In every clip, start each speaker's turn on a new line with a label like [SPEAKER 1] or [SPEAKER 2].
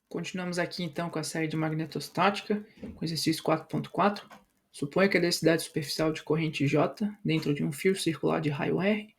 [SPEAKER 1] Continuamos aqui então com a série de magnetostática, com exercício 4.4. Suponha que a densidade superficial de corrente J dentro de um fio circular de raio R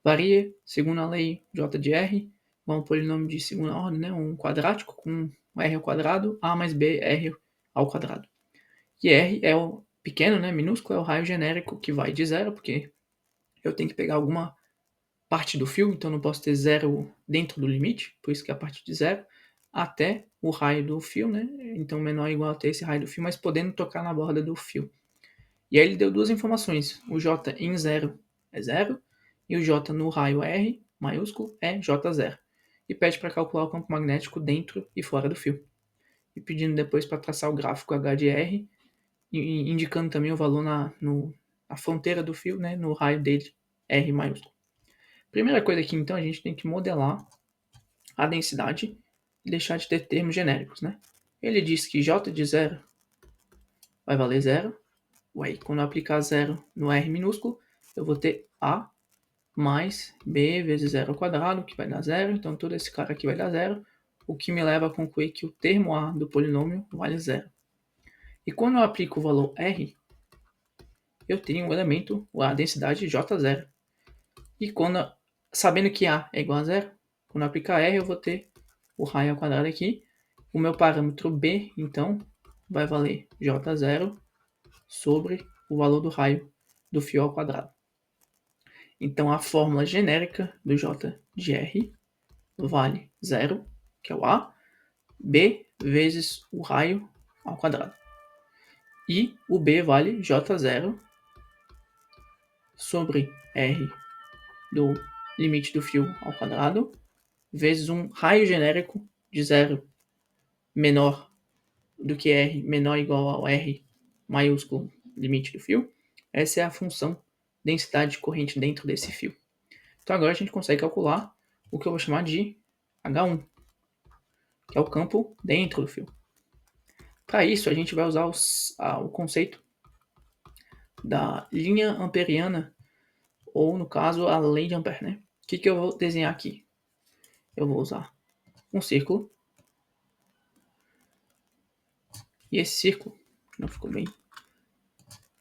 [SPEAKER 1] varia, segundo a lei J de R, igual a um polinômio de segunda ordem, né? Um quadrático com R ao quadrado, A mais B, R ao quadrado. E R é o pequeno, né? Minúsculo, é o raio genérico que vai de zero, porque eu tenho que pegar alguma parte do fio, então não posso ter zero dentro do limite, por isso que é a partir de zero, até o raio do fio, né? Então menor ou igual a ter esse raio do fio, mas podendo tocar na borda do fio. E aí ele deu duas informações, o J em zero é zero, e o J no raio R, maiúsculo, é J0. E pede para calcular o campo magnético dentro e fora do fio. E pedindo depois para traçar o gráfico H de R, e indicando também o valor na fronteira do fio, né? No raio dele, R maiúsculo. Primeira coisa aqui, então, a gente tem que modelar a densidade e deixar de ter termos genéricos, né? Ele diz que J de zero vai valer zero. Ué, quando eu aplicar zero no R minúsculo, eu vou ter A mais B vezes zero ao quadrado, que vai dar zero. Então, todo esse cara aqui vai dar zero, o que me leva a concluir que o termo A do polinômio vale zero. E quando eu aplico o valor R, eu tenho o elemento, a densidade J0. E quando, sabendo que A é igual a zero, quando eu aplicar R, eu vou ter o raio ao quadrado aqui. O meu parâmetro B, então, vai valer J0 sobre o valor do raio do fio ao quadrado. Então, a fórmula genérica do J de R vale 0, que é o A, B vezes o raio ao quadrado. E o B vale J0 sobre R do limite do fio ao quadrado, vezes um raio genérico de 0 menor do que R, menor ou igual ao R maiúsculo, limite do fio. Essa é a função densidade de corrente dentro desse fio. Então agora a gente consegue calcular o que eu vou chamar de H1, que é o campo dentro do fio. Para isso, a gente vai usar o conceito da linha amperiana, ou no caso, a lei de Ampère, né? O que eu vou desenhar aqui? Eu vou usar um círculo, e esse círculo, não ficou bem,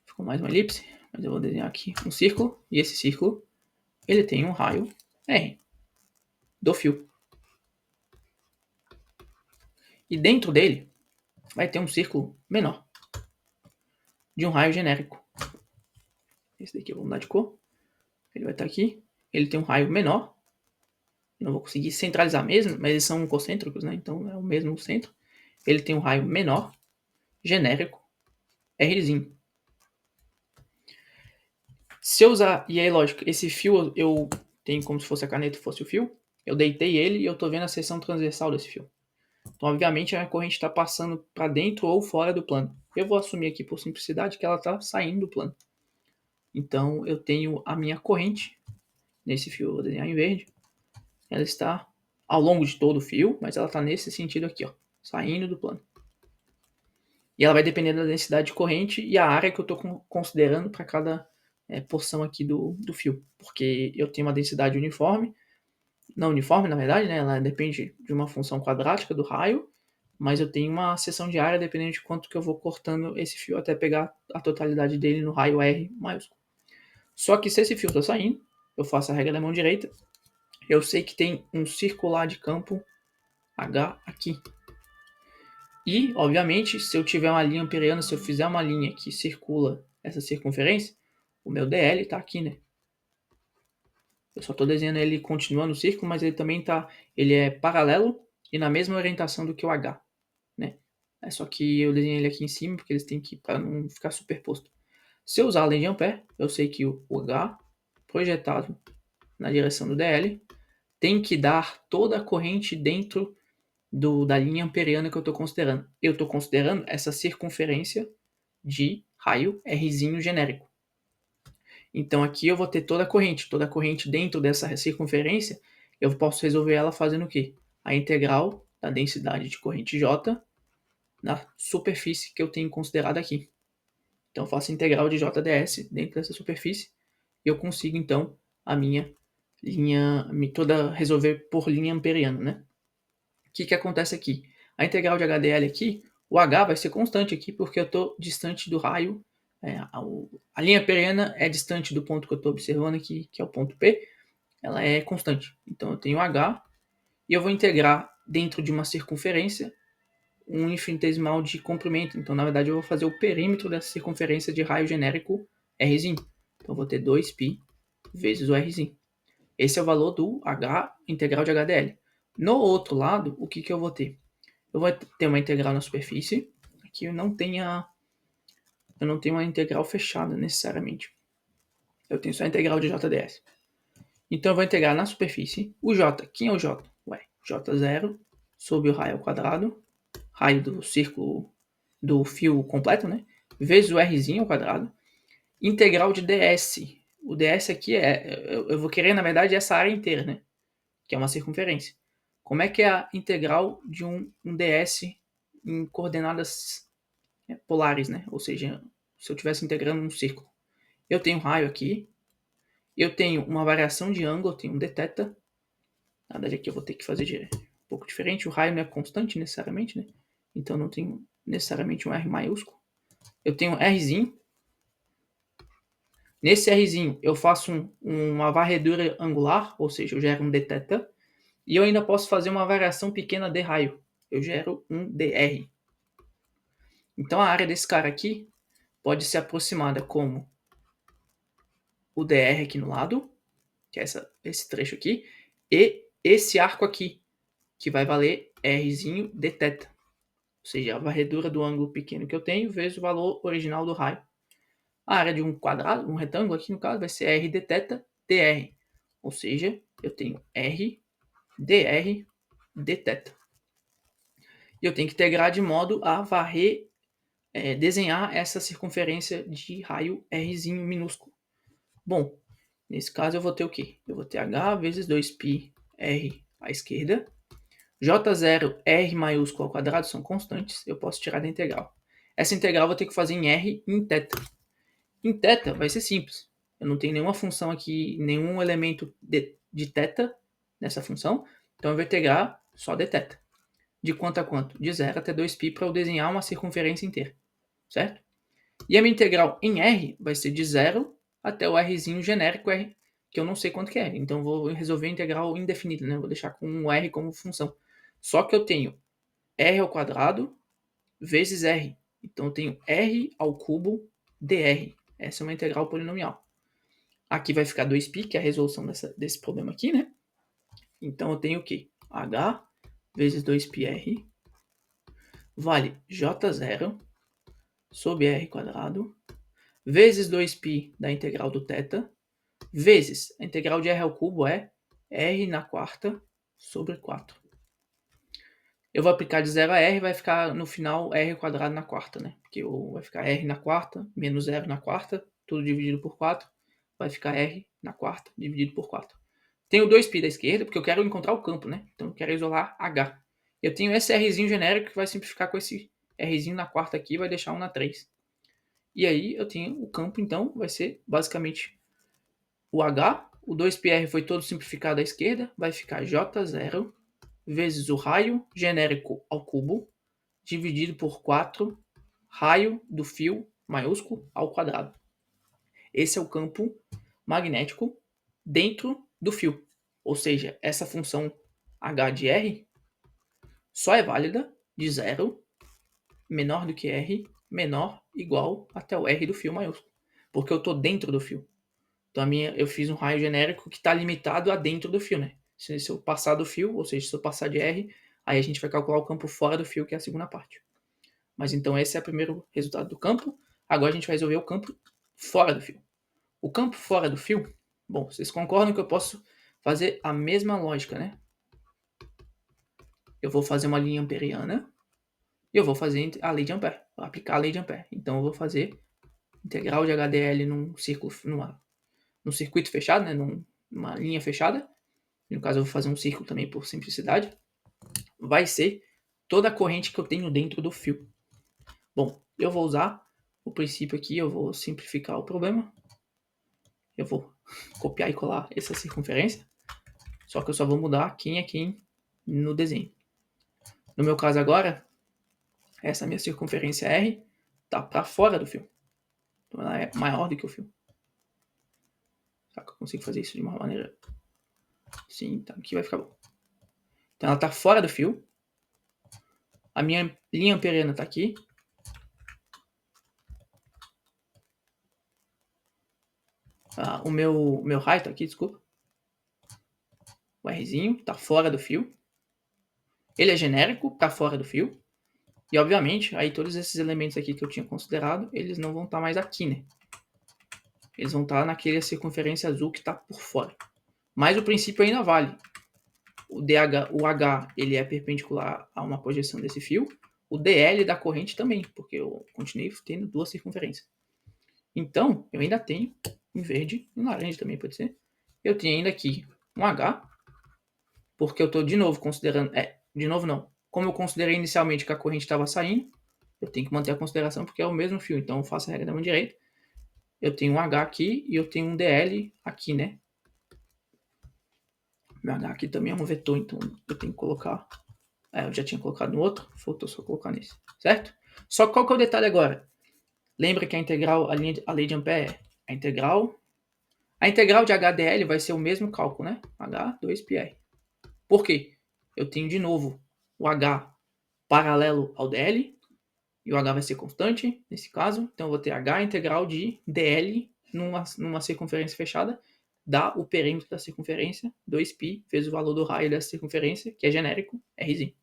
[SPEAKER 1] ficou mais uma elipse, mas eu vou desenhar aqui um círculo, e esse círculo, ele tem um raio R do fio. E dentro dele vai ter um círculo menor, de um raio genérico. Esse daqui eu vou mudar de cor. Ele vai estar aqui. Ele tem um raio menor. Não vou conseguir centralizar mesmo, mas eles são concêntricos, né? Então é o mesmo centro. Ele tem um raio menor, genérico, Rzinho. Se eu usar, e aí lógico, esse fio eu tenho como se fosse a caneta fosse o fio. Eu deitei ele e eu estou vendo a seção transversal desse fio. Então, obviamente, a corrente está passando para dentro ou fora do plano. Eu vou assumir aqui, por simplicidade, que ela está saindo do plano. Então, eu tenho a minha corrente nesse fio, eu vou desenhar em verde. Ela está ao longo de todo o fio, mas ela está nesse sentido aqui, ó, saindo do plano. E ela vai depender da densidade de corrente e a área que eu estou considerando para cada porção aqui do fio. Porque eu tenho uma densidade uniforme, não uniforme na verdade, né? Ela depende de uma função quadrática do raio, mas eu tenho uma seção de área dependendo de quanto que eu vou cortando esse fio até pegar a totalidade dele no raio R maiúsculo. Só que se esse fio está saindo, eu faço a regra da mão direita, eu sei que tem um circular de campo H aqui. E, obviamente, se eu tiver uma linha amperiana, se eu fizer uma linha que circula essa circunferência, o meu DL está aqui, né? Eu só estou desenhando ele continuando o círculo, mas ele também ele é paralelo e na mesma orientação do que o H, né? É só que eu desenhei ele aqui em cima, porque eles têm que, para não ficar superposto. Se eu usar a lei de Ampère, eu sei que o H projetado na direção do DL tem que dar toda a corrente dentro da linha amperiana que eu estou considerando. Eu estou considerando essa circunferência de raio Rzinho genérico. Então aqui eu vou ter toda a corrente dentro dessa circunferência, eu posso resolver ela fazendo o quê? A integral da densidade de corrente J na superfície que eu tenho considerado aqui. Então eu faço a integral de JDS dentro dessa superfície e eu consigo então a minha linha, resolver por linha amperiana, né? O que acontece aqui? A integral de HDL aqui, o H vai ser constante aqui porque eu estou distante do raio. A linha periana é distante do ponto que eu estou observando aqui, que é o ponto P. Ela é constante. Então eu tenho H e eu vou integrar dentro de uma circunferência um infinitesimal de comprimento. Então, na verdade, eu vou fazer o perímetro dessa circunferência de raio genérico Rzinho. Então, eu vou ter 2π vezes o Rzinho. Esse é o valor do H integral de HDL. No outro lado, o que eu vou ter? Eu vou ter uma integral na superfície. Aqui eu não tenho uma integral fechada necessariamente. Eu tenho só a integral de JDS. Então eu vou integrar na superfície o J. Quem é o J? J0 sobre o raio ao quadrado, raio do círculo do fio completo, né? Vezes o Rzinho ao quadrado, integral de ds. O ds aqui eu vou querer, na verdade, essa área inteira, né? Que é uma circunferência. Como é que é a integral de um ds em coordenadas polares, né? Ou seja, se eu estivesse integrando um círculo. Eu tenho um raio aqui, eu tenho uma variação de ângulo, eu tenho um dθ. Na verdade, aqui eu vou ter que fazer um pouco diferente. O raio não é constante necessariamente, né? Então não tenho necessariamente um R maiúsculo. Eu tenho um Rzinho. Nesse Rzinho eu faço uma varredura angular, ou seja, eu gero um dθ. E eu ainda posso fazer uma variação pequena de raio. Eu gero um dr. Então a área desse cara aqui pode ser aproximada como o dr aqui no lado, que é esse trecho aqui, e esse arco aqui, que vai valer Rzinho dθ. Ou seja, a varredura do ângulo pequeno que eu tenho vezes o valor original do raio. A área de um quadrado, um retângulo aqui no caso, vai ser R dθ dr. Ou seja, eu tenho R dr dθ. E eu tenho que integrar de modo a desenhar essa circunferência de raio Rzinho minúsculo. Bom, nesse caso eu vou ter o quê? Eu vou ter H vezes 2π R à esquerda. J0, R maiúsculo ao quadrado são constantes, eu posso tirar da integral. Essa integral eu vou ter que fazer em R e em θ. Em θ vai ser simples. Eu não tenho nenhuma função aqui, nenhum elemento de θ nessa função, então eu vou integrar só dθ. De quanto a quanto? De 0 até 2π para eu desenhar uma circunferência inteira, certo? E a minha integral em R vai ser de 0 até o Rzinho genérico R, que eu não sei quanto que é. Então eu vou resolver a integral indefinida, né? Vou deixar com o R como função. Só que eu tenho R ao quadrado vezes R. Então eu tenho R ao cubo dr. Essa é uma integral polinomial. Aqui vai ficar 2π, que é a resolução desse problema aqui, né? Então eu tenho o quê? H vezes 2πr vale J0 sobre R quadrado vezes 2π da integral do θ vezes a integral de R ao cubo é R na quarta sobre 4. Eu vou aplicar de 0 a R, vai ficar no final R quadrado na quarta, né? Porque vai ficar R na quarta menos 0 na quarta, tudo dividido por 4. Vai ficar R na quarta dividido por 4. Tenho 2π da esquerda, porque eu quero encontrar o campo, né? Então eu quero isolar H. Eu tenho esse Rzinho genérico que vai simplificar com esse Rzinho na quarta aqui, vai deixar 1 na 3. E aí eu tenho o campo, então, vai ser basicamente o H. O 2πr foi todo simplificado à esquerda, vai ficar J0 vezes o raio genérico ao cubo, dividido por 4, raio do fio maiúsculo ao quadrado. Esse é o campo magnético dentro do fio. Ou seja, essa função H de R só é válida de 0, menor do que R, menor, igual até o R do fio maiúsculo. Porque eu estou dentro do fio. Então eu fiz um raio genérico que está limitado a dentro do fio, né? Se eu passar do fio, ou seja, se eu passar de R, aí a gente vai calcular o campo fora do fio, que é a segunda parte. Mas então esse é o primeiro resultado do campo. Agora a gente vai resolver o campo fora do fio. O campo fora do fio, bom, vocês concordam que eu posso fazer a mesma lógica, né? Eu vou fazer uma linha amperiana e eu vou fazer a lei de Ampère, vou aplicar a lei de Ampère. Então eu vou fazer integral de HDL num circuito fechado, né? Numa linha fechada. No caso eu vou fazer um círculo também por simplicidade. Vai ser toda a corrente que eu tenho dentro do fio. Bom, eu vou usar o princípio aqui, eu vou simplificar o problema. Eu vou copiar e colar essa circunferência. Só que eu só vou mudar quem é quem no desenho. No meu caso agora, essa minha circunferência R está para fora do fio. Então ela é maior do que o fio. Será que eu consigo fazer isso de uma maneira? Sim, então aqui vai ficar bom. Então ela está fora do fio. A minha linha amperiana está aqui. O meu raio está aqui, desculpa. O Rzinho está fora do fio. Ele é genérico, está fora do fio. E, obviamente, aí todos esses elementos aqui que eu tinha considerado, eles não vão estar mais aqui, né? Eles vão estar naquela circunferência azul que está por fora. Mas o princípio ainda vale. O H ele é perpendicular a uma projeção desse fio. O DL da corrente também, porque eu continuei tendo duas circunferências. Então, eu ainda tenho, em verde, em laranja também pode ser, eu tenho ainda aqui um H, porque eu estou de novo considerando... de novo não. Como eu considerei inicialmente que a corrente estava saindo, eu tenho que manter a consideração porque é o mesmo fio. Então, eu faço a regra da mão direita. Eu tenho um H aqui e eu tenho um DL aqui, né? Meu H aqui também é um vetor, então eu tenho que colocar... eu já tinha colocado no outro, faltou só colocar nesse, certo? Só que qual que é o detalhe agora? Lembra que a integral, a lei de Ampère é a integral de HDL vai ser o mesmo cálculo, né? H2πr. Por quê? Eu tenho de novo o H paralelo ao DL, e o H vai ser constante, nesse caso. Então eu vou ter H integral de DL numa circunferência fechada, dá o perímetro da circunferência, 2π, vezes o valor do raio dessa circunferência, que é genérico, Rzinho.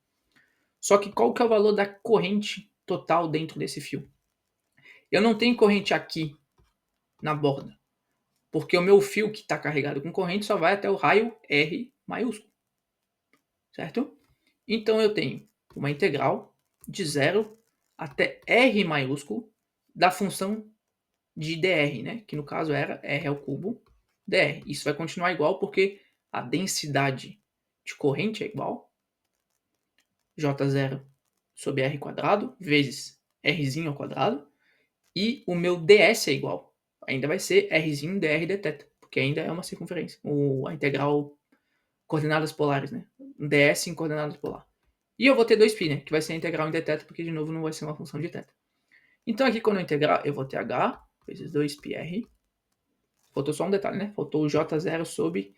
[SPEAKER 1] Só que qual que é o valor da corrente total dentro desse fio? Eu não tenho corrente aqui na borda, porque o meu fio que está carregado com corrente só vai até o raio R maiúsculo, certo? Então eu tenho uma integral de 0 até R maiúsculo da função de dr, né? Que no caso era R ao cubo dr. Isso vai continuar igual porque a densidade de corrente é igual J0 sobre R quadrado vezes Rzinho ao quadrado, e o meu ds é igual. Ainda vai ser Rzinho dr dθ, porque ainda é uma circunferência. A integral coordenadas polares, né? Um ds em coordenadas polares. E eu vou ter 2π, né? Que vai ser a integral em dθ, porque de novo não vai ser uma função de θ. Então aqui quando eu integrar, eu vou ter h vezes 2πr. Faltou só um detalhe, né? Faltou o j0 sobre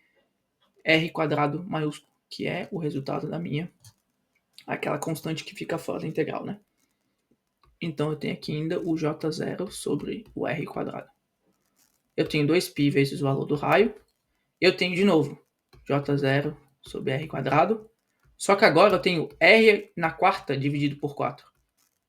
[SPEAKER 1] r quadrado maiúsculo, que é o resultado da minha, aquela constante que fica fora da integral, né? Então eu tenho aqui ainda o j0 sobre o r quadrado. Eu tenho 2π vezes o valor do raio. Eu tenho de novo j0 sobre r quadrado. Só que agora eu tenho r na quarta dividido por 4.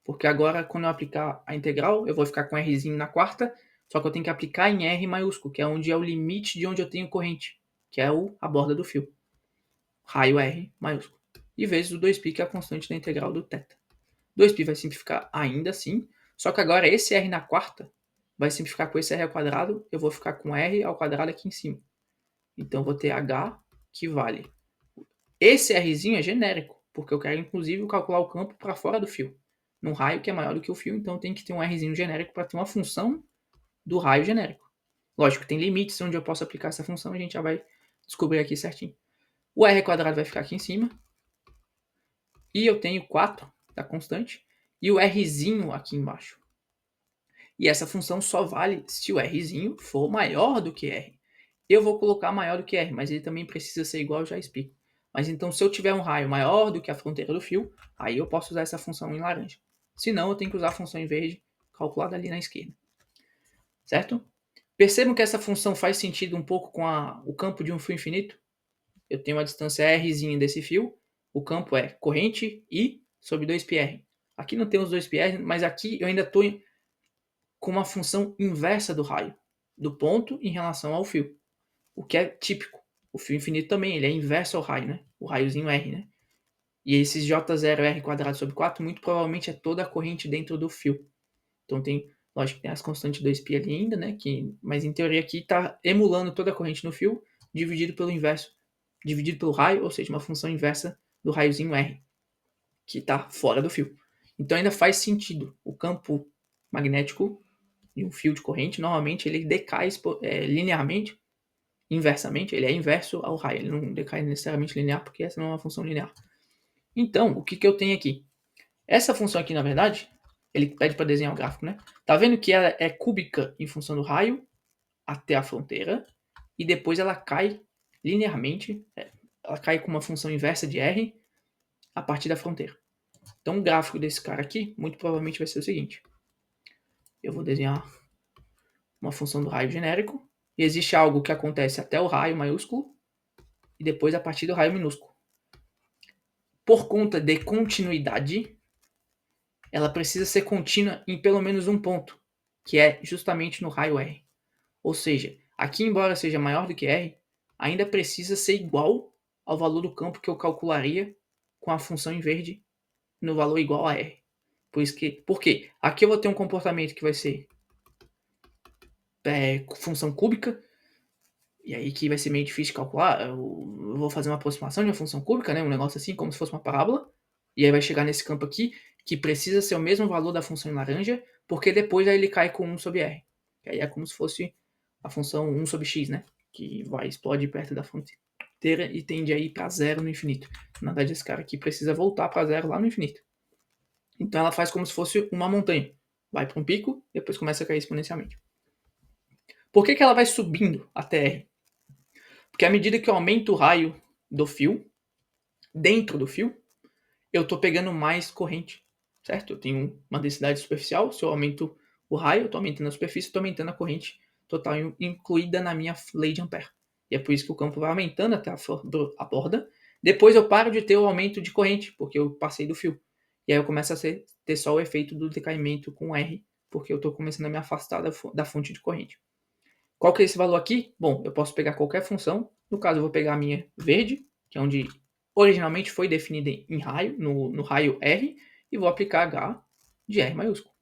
[SPEAKER 1] Porque agora, quando eu aplicar a integral, eu vou ficar com rzinho na quarta, só que eu tenho que aplicar em R maiúsculo, que é onde é o limite de onde eu tenho corrente, que é a borda do fio. Raio R maiúsculo. E vezes o 2π, que é a constante da integral do θ. 2π vai simplificar ainda assim, só que agora esse R na quarta vai simplificar com esse R ao quadrado, eu vou ficar com R ao quadrado aqui em cima. Então eu vou ter H que vale. Esse Rzinho é genérico, porque eu quero inclusive calcular o campo para fora do fio, num raio que é maior do que o fio, então tem que ter um Rzinho genérico para ter uma função do raio genérico. Lógico, tem limites onde eu posso aplicar essa função, a gente já vai descobrir aqui certinho. O R quadrado vai ficar aqui em cima, e eu tenho 4 da constante, e o Rzinho aqui embaixo. E essa função só vale se o Rzinho for maior do que R. Eu vou colocar maior do que R, mas ele também precisa ser igual, eu já explico. Mas então, se eu tiver um raio maior do que a fronteira do fio, aí eu posso usar essa função em laranja. Se não, eu tenho que usar a função em verde, calculada ali na esquerda. Certo? Percebam que essa função faz sentido um pouco com o campo de um fio infinito. Eu tenho a distância Rzinha desse fio, o campo é corrente I sobre 2πr. Aqui não tem os 2πr, mas aqui eu ainda estou com uma função inversa do raio, do ponto em relação ao fio, o que é típico. O fio infinito também, ele é inverso ao raio, né? O raiozinho R, né? E esses J0 R quadrado sobre 4, muito provavelmente é toda a corrente dentro do fio. Então tem, lógico que tem as constantes 2π ali ainda, né? Mas em teoria aqui está emulando toda a corrente no fio, dividido pelo inverso, dividido pelo raio, ou seja, uma função inversa do raiozinho R, que está fora do fio. Então ainda faz sentido. O campo magnético de um fio de corrente, normalmente ele decai linearmente, inversamente, ele é inverso ao raio, ele não decai necessariamente linear, porque essa não é uma função linear. Então, o que eu tenho aqui? Essa função aqui, na verdade, ele pede para desenhar o gráfico, né? Tá vendo que ela é cúbica em função do raio até a fronteira e depois ela cai linearmente, ela cai com uma função inversa de R a partir da fronteira. Então o gráfico desse cara aqui, muito provavelmente vai ser o seguinte. Eu vou desenhar uma função do raio genérico, e existe algo que acontece até o raio maiúsculo, e depois a partir do raio minúsculo. Por conta de continuidade, ela precisa ser contínua em pelo menos um ponto, que é justamente no raio R. Ou seja, aqui, embora seja maior do que R, ainda precisa ser igual ao valor do campo que eu calcularia com a função em verde no valor igual a R. Por quê? Aqui eu vou ter um comportamento que vai ser função cúbica, e aí que vai ser meio difícil de calcular. Eu vou fazer uma aproximação de uma função cúbica, né? Um negócio assim, como se fosse uma parábola. E aí vai chegar nesse campo aqui, que precisa ser o mesmo valor da função em laranja, porque depois aí ele cai com 1 sobre R. Que aí é como se fosse a função 1 sobre x, né? Que vai explodir perto da fronteira e tende a ir para zero no infinito. Na verdade, esse cara aqui precisa voltar para zero lá no infinito. Então ela faz como se fosse uma montanha. Vai para um pico, depois começa a cair exponencialmente. Por que ela vai subindo até R? Porque à medida que eu aumento o raio do fio, dentro do fio, eu estou pegando mais corrente, certo? Eu tenho uma densidade superficial, se eu aumento o raio, eu estou aumentando a superfície, estou aumentando a corrente total incluída na minha lei de Ampère. E é por isso que o campo vai aumentando até a borda. Depois eu paro de ter o aumento de corrente, porque eu passei do fio. E aí eu começo a ter só o efeito do decaimento com R, porque eu estou começando a me afastar da fonte de corrente. Qual que é esse valor aqui? Bom, eu posso pegar qualquer função. No caso, eu vou pegar a minha verde, que é onde originalmente foi definida em raio, no raio R, e vou aplicar H de R maiúsculo.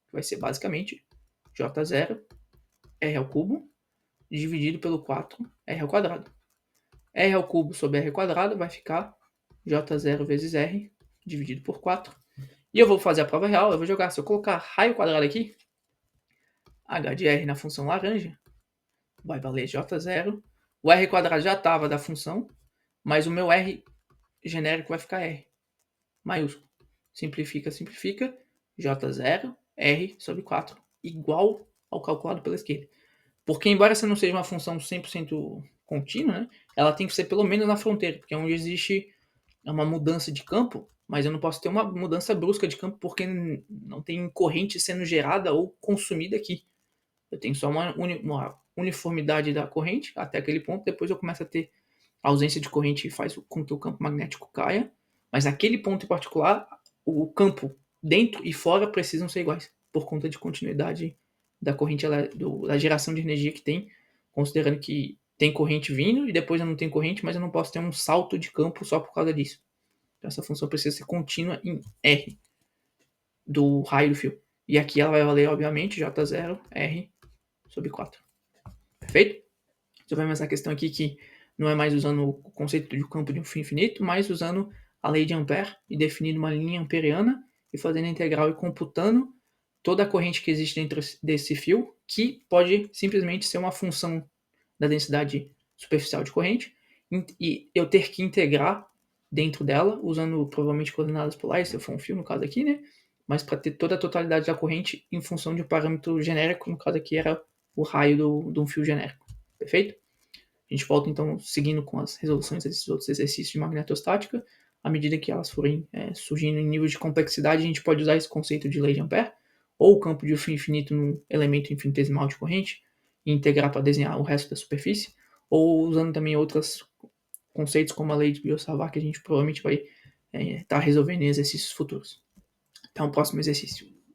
[SPEAKER 1] Que vai ser basicamente J0 R ao cubo dividido pelo 4 R ao quadrado. R ao cubo sobre R ao quadrado vai ficar J0 vezes R dividido por 4. E eu vou fazer a prova real, eu vou jogar, se eu colocar raio quadrado aqui, H de R na função laranja, vai valer J0. O R quadrado já estava da função, mas o meu R genérico vai ficar R maiúsculo. Simplifica, simplifica. J0, R sobre 4, igual ao calculado pela esquerda. Porque embora essa não seja uma função 100% contínua, né, ela tem que ser pelo menos na fronteira, porque é onde existe uma mudança de campo, mas eu não posso ter uma mudança brusca de campo porque não tem corrente sendo gerada ou consumida aqui. Eu tenho só uma uniformidade da corrente até aquele ponto, depois eu começo a ter a ausência de corrente faz com que o campo magnético caia, mas naquele ponto em particular, o campo dentro e fora precisam ser iguais, por conta de continuidade da corrente, da geração de energia que tem, considerando que tem corrente vindo e depois eu não tenho corrente, mas eu não posso ter um salto de campo só por causa disso. Então essa função precisa ser contínua em R do raio do fio. E aqui ela vai valer, obviamente, J0 R sobre 4. Perfeito? Resolvemos essa questão aqui que não é mais usando o conceito de campo de um fio infinito, mas usando a lei de Ampère e definindo uma linha amperiana e fazendo a integral e computando toda a corrente que existe dentro desse fio, que pode simplesmente ser uma função da densidade superficial de corrente, e eu ter que integrar dentro dela, usando provavelmente coordenadas polares, se for um fio, no caso aqui, né? Mas para ter toda a totalidade da corrente em função de um parâmetro genérico, no caso aqui era o raio de um fio genérico. Perfeito? A gente volta então seguindo com as resoluções desses outros exercícios de magnetostática. À medida que elas forem surgindo em níveis de complexidade, a gente pode usar esse conceito de lei de Ampère, ou o campo de fio infinito num elemento infinitesimal de corrente, e integrar para desenhar o resto da superfície, ou usando também outros conceitos como a lei de Biot-Savart, que a gente provavelmente vai estar resolvendo em exercícios futuros. Até o próximo exercício.